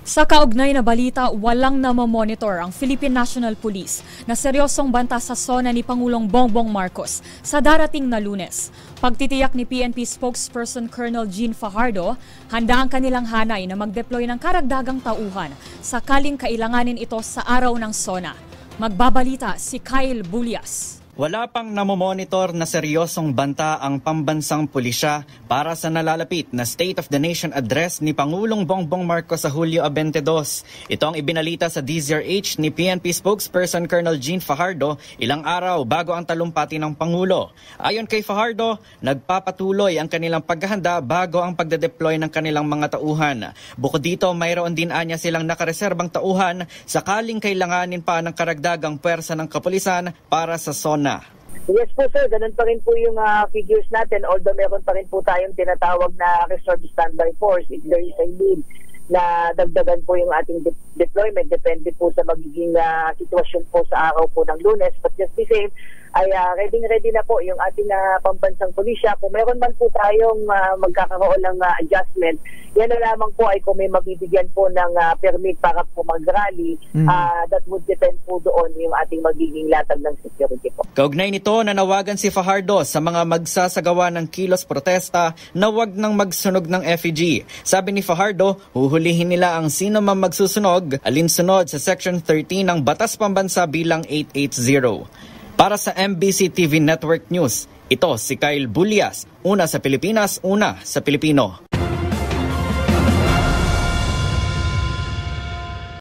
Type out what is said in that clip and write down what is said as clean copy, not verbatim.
Sa kaugnay na balita, walang namomonitor ang Philippine National Police na seryosong banta sa SONA ni Pangulong Bongbong Marcos sa darating na Lunes. Pagtitiyak ni PNP spokesperson Colonel Jean Fajardo, handa ang kanilang hanay na mag-deploy ng karagdagang tauhan sakaling kailanganin ito sa araw ng SONA. Magbabalita si Kyle Bulias. Wala pang namomonitor na seryosong banta ang pambansang pulisya para sa nalalapit na State of the Nation address ni Pangulong Bongbong Marcos sa Hulyo 22. Ito ang ibinalita sa DZRH ni PNP spokesperson Colonel Jean Fajardo ilang araw bago ang talumpati ng Pangulo. Ayon kay Fajardo, nagpapatuloy ang kanilang paghahanda bago ang pagdedeploy ng kanilang mga tauhan. Bukod dito, mayroon din anya silang nakareserbang tauhan sakaling kailanganin pa ng karagdagang pwersa ng kapulisan para sa SONA. Yes po sir, ganun pa rin po yung figures natin, although meron pa rin po tayong tinatawag na reserve standby force if there is a need na dagdagan po yung ating deployment, depende po sa magiging sitwasyon po sa araw po ng Lunes. But just the same, ay ready na po yung ating pambansang pulisya. Kung meron man po tayong magkakaroon ng adjustment, yan na lamang po ay kung may mabibigyan po ng permit para po mag-rally, that would depend po doon yung ating magiging latag ng security po. Kaugnay nito, nanawagan si Fajardo sa mga magsasagawa ng kilos protesta na wag nang magsunog ng effigy. Sabi ni Fajardo, huhulihin nila ang sino man magsusunog alinsunod sa Section 13 ng Batas Pambansa bilang 880. Para sa MBC TV Network News, ito si Kyle Bulias, una sa Pilipinas, una sa Pilipino.